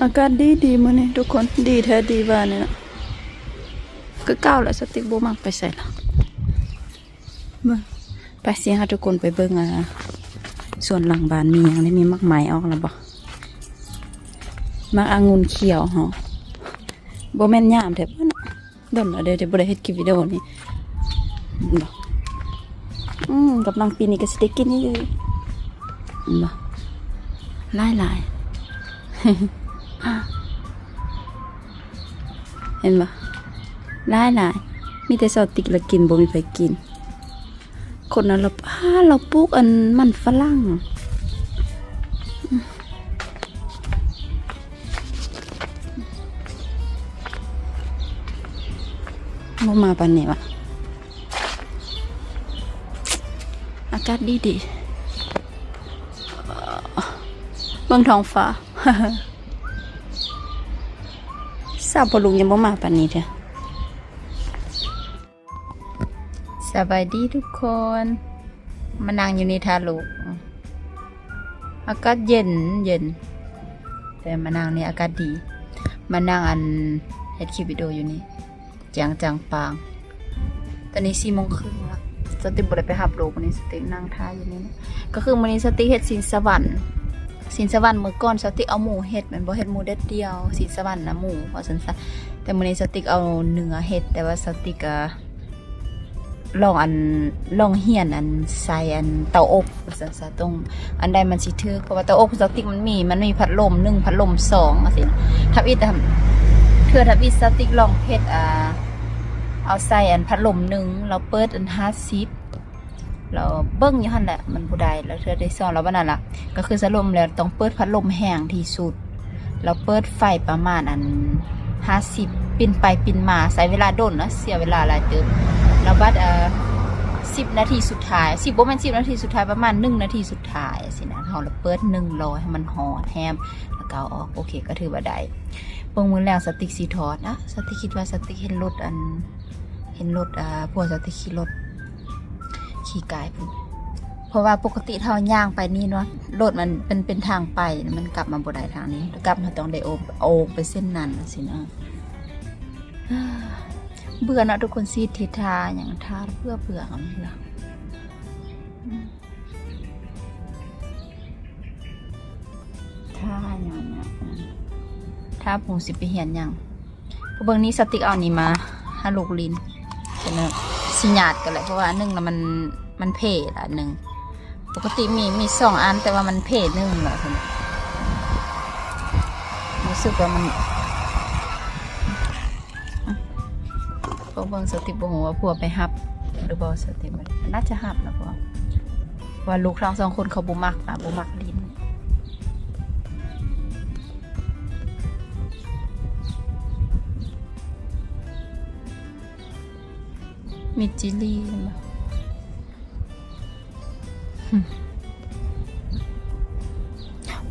อากาศดีมื้อนี้ทุกคนดีแท้ดีว่านี่นะก็ก้าวแล้วสติกบ่มักไปใส่ละมาไปสิหาทุกคนไปเบิ่งส่วนหลังบ้านมีหยังได้มีมักไม้ออกแล้วบ่มักองุ่นเขียวเหรอบ่แม่นยามแท้บ่นะดนเดี๋ยวบ่ได้เฮ็ดคลิปวิดีโอนี่บ่กำลังปีนี้ก็สิได้กินนี่เลยบ่หลายเห็นบ่หลายมีแต่สาวติ๊กละกินบ่มีไผกินคนนั้นเราปลูกอันมันฝรั่งบ่มาปานนี้วะอากาศดีเบิ่งท้องฟ้า สาวพลุงยังบ่มาปานนี้เด้อสบายดีทุกคนมานั่งอยู่ในทาลูกอากาศเย็นแต่มานั่งนี่อากาศดีมานั่งเฮ็ดคลิปวิดีโออยู่นี่จางปางตอนนี้4:30นแล้วสติบ่ได้ไปหับลูกวันนี้สตินั่งท่าอยู่นี่นะก็คือมื้อนี้สติเฮ็ดศีลสวรรค์มื้อก่อนสติเอาหมูเฮ็ดมันบ่เฮ็ดหมูเด็ดเดียวศีลสวรรค์นะหมูว่าซั่นซะแต่มื้อนี้สติเอาเนื้อเฮ็ดแต่ว่าสติก็ลองเฮียนใส่เตาอบซั่นซะตรงใดมันสิถึกเพราะว่าเตาอบสติกมันมีพัดลม1พัดลม2จังซี่ทับอีทับอีสติกลองเฮ็ดเอาใส่พัดลม1เราเปิด50เราเบิ่งอยู่หั่นแหละมันบ่ได้แล้วเธอได้สอนแล้วว่านั่นล่ะก็คือสรุปแล้วต้องเปิดพัดลมแห้งที่สุดเราเปิดไฟประมาณ50ปิ่นไปปิ่นมาใช้เวลาโดนนะเสียเวลาหลายเติบแล้วบัด10 นาทีสุดท้าย10บ่แม่น10 นาทีสุดท้ายประมาณ1 นาทีสุดท้ายสินะเฮาเปิด100ให้มันฮอดแฮมแล้วก็เอาออกโอเคก็ถือว่าได้เบิ่งมื้อแรกสติกสิถอดนะสติกคิดว่าสติกเห็นรถพวกสติกขี่กายพุ่นเพราะว่าปกติเท่าย่างไปนี่เนาะรถมันเป็นทางไปมันกลับมาบ่ได้ทางนี้กลับมาต้องได้โอไปเส้นนั้นสินะเบื่อนะทุกคนซีทิทาอย่างทาเบื่อกันเลยทาอย่างเนี้ยทาผงสิไปเหียนอย่างเบื้องนี้สติกเอานี่มาฮาลูกลินเป็นสิญาดกันแหละเพราะว่า1แล้วมันเพ่ละ1ปกติมี2 อันแต่ว่ามันเพ่1เหรอคุณรู้สึกว่ามันพวกเบิ่งสติบ่ฮู้ว่าผัวไปฮับหรือบ่สติมันน่าจะฮับนะพ่อว่าลูกทั้ง2 คนเขาบ่มักลิ้นมิจิลี่มั้ย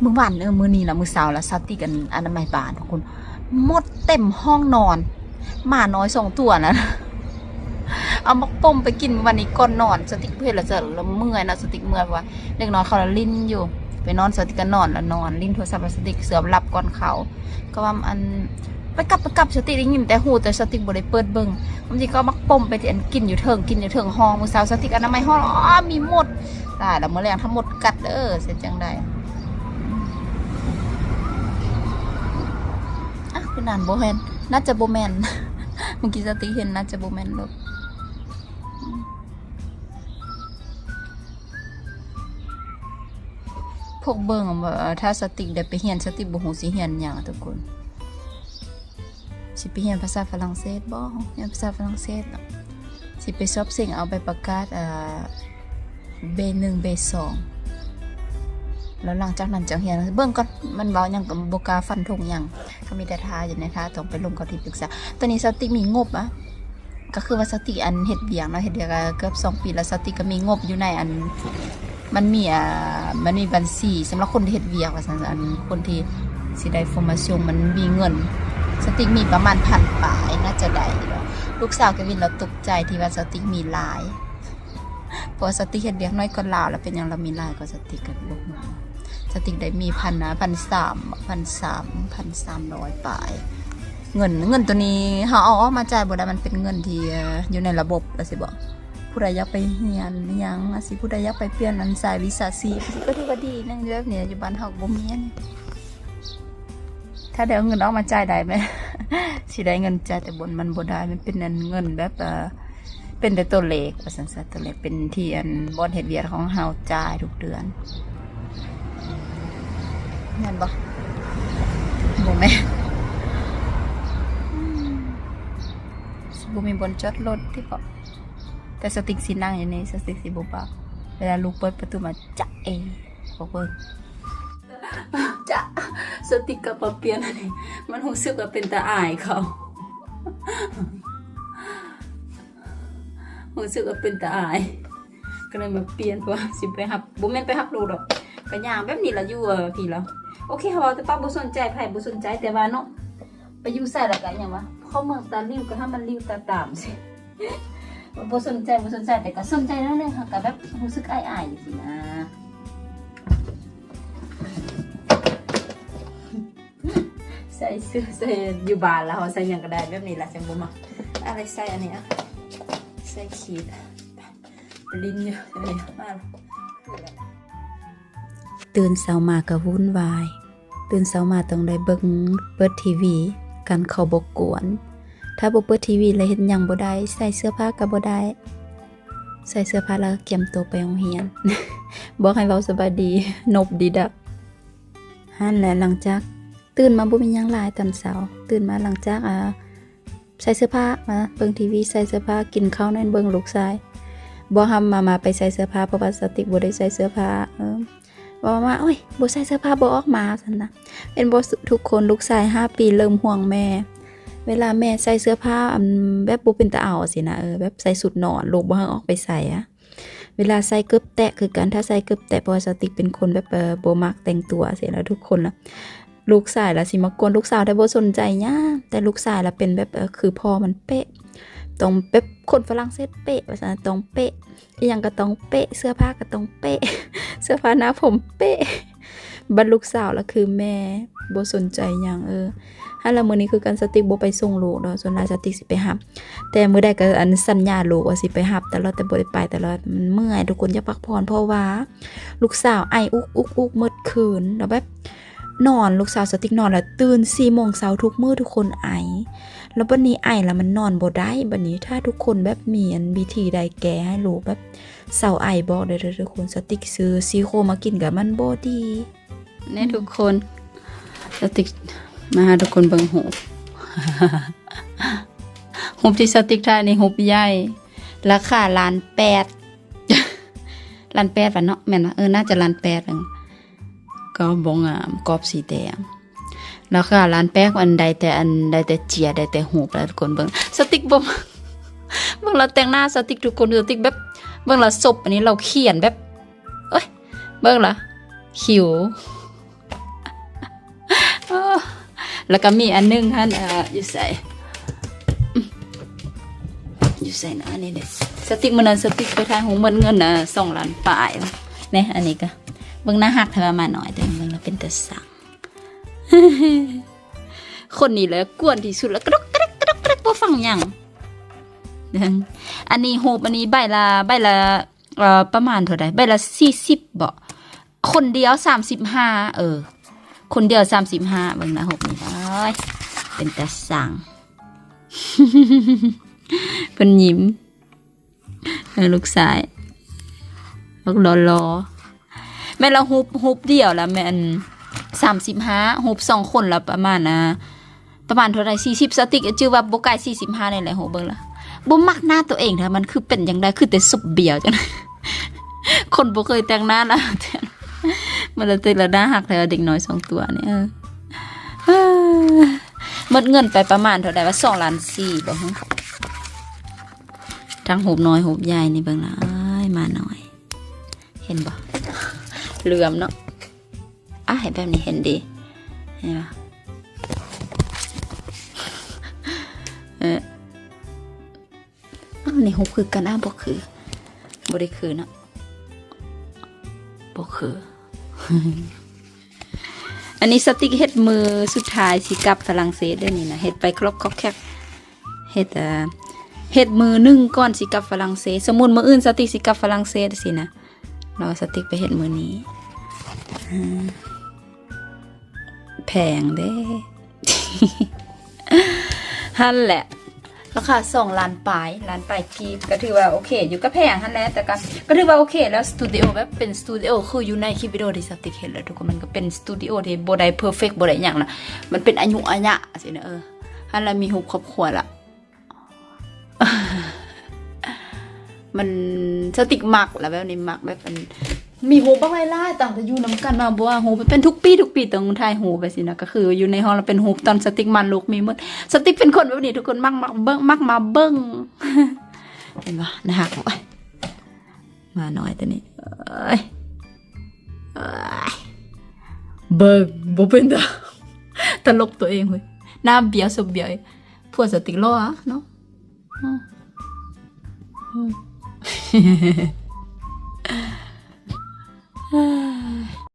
มื้อวานมื้อนี้ล่ะมื้อเช้าแล้วสติกันอนามัยบ้านทุกคนหมดเต็มห้องนอนหมาน้อย2 ตัวนะเอามาต้มไปกินวันนี้ก่อนนอนสติกเพื่อนละจะเมื่อยนะสติกเมื่อยว่าเด็กน้อยเขาลิ้นอยู่ไปนอนสติกก็นอนแล้วนอนลิ้นโทรศัพท์สติกเสือหลับก่อนเขาก็ว่าไปกลับสติกได้ยินแต่หูแต่สติกบ่ได้เปิดเบิ่งบางทีก็มักต้มไปกินอยู่เถิงห้องมื้อเช้าสติกอนามัยห้องมีหมดตายแล้วมื้อแรงทั้งหมดกัดเด้อเสร็จจังได๋คือนานบ่เห็นน่าจะบ่แม่นเมื่อกี้สติเห็นน่าจะบ่แม่นรถพวกเบิ่งถ้าสติได้ไปเรียนสติบ่ฮู้สิเรียนหยังทุกคนสิไปเรียนภาษาฝรั่งเศสบ่เรียนภาษาฝรั่งเศสสิไปสอบสิ่งเอาไปประกาศB1 B2 แล้วหลังจากนั้นจะเรียนเบิ่งก่อนมันเว้าหยังก็บ่กล้าฟันธงหยังเขามีแต่ท่าอยู่ในท่าต้องไปลงกับที่ปรึกษาตอนนี้สติมีงบก็คือว่าสติเฮ็ดเวียงเนาะเฮ็ดเวียงเกือบ2 ปีแล้วสติก็มีงบอยู่ในมันมีบัญชีสำหรับคนที่เฮ็ดเวียงว่าซั่นคนที่สิได้ฟอร์มาชั่นมันมีเงินสติมีประมาณ1,000 ปลายน่าจะได้ลูกสาวกวินเราตกใจที่ว่าสติมีหลายเพราะสติเฮ็ดเวียงน้อยกว่าลาวแล้วเป็นหยังเรามีหลายกว่าสติก็บ่ฮู้ สติกได้มี1,300ปลายเงินตัวนี้เฮาเอาออกมาจ่ายบ่ได้มันเป็นเงินที่อยู่ในระบบแล้วสิบ่ผู้ใดอยากไปเรียนหยังสิผู้ใดอยากไปเปลี่ยนอันสายวิชาชีพก็ถือว่าดีนั่นแบบนี้อยู่บ้านเฮาบ่มีนี่ถ้าได้เอาเงินออกมาจ่ายได้ไหม สิได้เงินจ่ายแต่บนมันบ่ได้มันเป็นเงินแบบเป็นแต่ตัวเลขว่าซั่นๆตัวเลขเป็นที่อันบ่อนเฮ็ดเวียกของเฮาจ่ายทุกเดือนแม่นบ่บ่แม่นบ่มีบนจอดรถที่บ่แต่สติ๊กสินั่งอยู่นี่สติ๊กสิบ่ปากเวลาลูกเปิดประตูมาจ๊ะเองบ่เปิดจ๊ะสติ๊กกับปะเปียนอันนี้มันรู้สึกว่าเป็นตาอายเขารู้สึกว่าเป็นตาอายก็เลยมาเปลี่ยนเพราะว่าสิไปหับบ่แม่นไปหับลูกดอกก็ย่างแบบนี้ล่ะอยู่พี่แล้วโอเคเขาแต่ป้าบ่สนใจไผบ่สนใจแต่ว่าเนาะไปอยู่ใส่แล้วก็หยังวะเขาเมืองตาลิ้วก็ให้มันลิ้วตาตามสิบ่สนใจแต่ก็สนใจแล้วเนี่ยค่ะก็แบบรู้สึกอายๆสินะใส่เสื้อใส่อยู่บ้านแล้วใส่หยังก็ได้แบบนี้ล่ะจังบ่มักอะไรใส่อันนี้อ่ะใส่ขีดลิ้นอยู่นี่มาตื่นเช้ามาก็วุ่นวายตื่นเช้ามาต้องได้เปิดทีวีกันเขาบ่กวนถ้าบ่เปิดทีวีแล้วเฮ็ดหยังบ่ได้ใส่เสื้อผ้าก็บ่ได้ใส่เสื้อผ้าแล้วเตรียมตัวไปโรงเรียน บอกให้เว้าสบายดีนบดีดับหั่นแหละหลังจากตื่นมาบ่มีหยังหลายตอนเช้าตื่นมาหลังจากใส่เสื้อผ้ามาเบิ่งทีวีใส่เสื้อผ้ากินข้าวนั่นเบิ่งลูกชายบ่ทำมาไปใส่เสื้อผ้าเพราะว่าสติกบ่ได้ใส่เสื้อผ้าบอกว่าโอ้ยบ่ใส่เสื้อผ้าบ่ออกมาซั่นนะเป็นบ่ทุกคนลูกชาย5ปีเริ่มห่วงแม่เวลาแม่ใส่เสื้อผ้าแบบบ่เป็นตาเอาสินะแบบใส่สุดนอนลูกบ่ให้ออกไปใส่เวลาใส่เกือบแตะคือกันถ้าใส่เกือบแตะเพราะว่าสติกเป็นคนแบบบ่มักแต่งตัวสิแล้วทุกคนล่ะลูกชายล่ะสิมากวนลูกสาวได้บ่สนใจหยังแต่ลูกชายล่ะเป็นแบบคือพ่อมันเป๊ะต้องแบบคนฝรั่งเศสเป๊ะว่าซั่นต้องเป๊ะอีหยังก็ต้องเป๊ะเสื้อผ้าก็ต้องเป๊ะเสื้อผ้าหน้าผมเป๊ะบัดลูกสาวล่ะคือแม่บ่สนใจหยังถ้าละมื้อนี้คือกันสติกบ่ไปส่งลูกดอกส่วนหลายสติกสิไปรับแต่มื้อใดก็อันสัญญาลูกว่าสิไปรับตลอดแต่บ่ได้ไปตลอดมันเมื่อยทุกคนอย่าพักผ่อนเพราะว่าลูกสาวไออุกหมดคืนแล้วแบบนอนลูกสาวสติกนอนแล้วตื่น 4:00 นทุกมื้อทุกคนไอแล้วบัดนี้ไอแล้วมันนอนบ่ได้บัดนี้ถ้าทุกคนแบบมีวิธีใดแก้ให้ลูกแบบเศร้าไอบอกได้ทุกคนสติกซื้อซีโคมากินกับมันบ่ดีแน่ทุกคนสติกมาหาทุกคนเบิ่งหูหูที่สติกถ่ายนี่หูใหญ่ราคา1,800,000 1,800,000ป่ะเนาะแม่นน่าจะ1,800,000ก็บ่งามกรอบสีแดงราคา1,800,000อันใดแต่เจียได้แต่หูแล้วทุกคนเบิ่งสติกบ่เบิ่งเราแต่งหน้าสติกทุกคนสติกแบบเบิ่งเราศพอันนี้เราเขียนแบบเอ้ยเบิ่งล่ะคิ้วแล้วก็มีอันนึงหั่นอยู่ใส่นะอันนี้เด้สติกมื้อนั้นสติกไปทายหูหมดเงิน2 ล้านปลายนี่อันนี้ก็เบิ่งหน้าฮักเธอมาหน่อยแต่เบิ่งแล้วเป็นตาสัง คนนี้แหละกวนที่สุดแล้วกระดกบ่ฟังหยังอันนี้โหบอันนี้ใบละประมาณเท่าใดใบละ40บ่คนเดียว35คนเดียว35เบิ่งนะโหบนี่เอ้ยเป็นตาสัง เพิ่นยิ้มลูกชายลูกรอแม่ละฮุบเดียวละแม่น35ฮุบ2คนละประมาณเท่าใด40สติกชื่อว่าบ่ใกล้45นี่แหละโหเบิ่งล่ะบ่มักหน้าตัวเองเด้อมันคือเป็นจังได๋คือแต่สุบเบี่ยวจัง คนบ่เคยแต่งหน้านะมันละติละหน้าหักแล้วเด็กน้อย2ตัวนี่หมดเงินไปประมาณเท่าใดว่า2.4 ล้านบ่ฮะทั้งหูบน้อยหูบใหญ่นี่เบิ่งล่ะมาหน่อยเห็นบ่เหลื่อมเนาะเห็นแบบนี้เห็นดีเห็นป่ะนี่หุบคือกันบ่คือบ่ได้คือเนาะบ่คือ อันนี้สติ๊กเฮ็ดมือสุดท้ายสิกลับฝรั่งเศสได้นี่นะเฮ็ดไปครบครบแคบเฮ็ดมือ1ก่อนสิกลับฝรั่งเศสสมมุติมื้ออื่นสติ๊กสิกลับฝรั่งเศสสินะเราสติ๊กไปเฮ็ดมือนี้แพงเด้ หั่นแหละราคา2 ล้านปลายกีบก็ถือว่าโอเคอยู่ก็แพงหั่นแหละแต่ก็ถือว่าโอเคแล้วสตูดิโอแบบเป็นสตูดิโอคืออยู่ในคลิปวิดีโอที่สติ๊กเห็นแล้วทุกคนมันก็เป็นสตูดิโอที่บ่ได้เพอร์เฟคบ่ได้หยังนะมันเป็นอายุอายะสินะหั่นแล้วมีรูปครอบครัวละ มันสติ๊กมักแล้วแบบนี้มักแบบมันมีโฮบักไล่ต่างแต่อยู่นำกันมาบ่ว่าโฮเป็นทุกปีต้องถ่ายโฮไปสินะก็คืออยู่ในห้องเราเป็นโฮตอนสติ๊กมันลูกมีหมดสติ๊กเป็นคนแบบนี้ทุกคนมักมาเบิ้ง เห็นปะนะฮะมาหน่อยตัวนี้เบิ้งบ่เป็นตลกตัวเองเว้ยหน้าเบี้ยวสบเบี้ยวพวกสติ๊กล้อเนาะ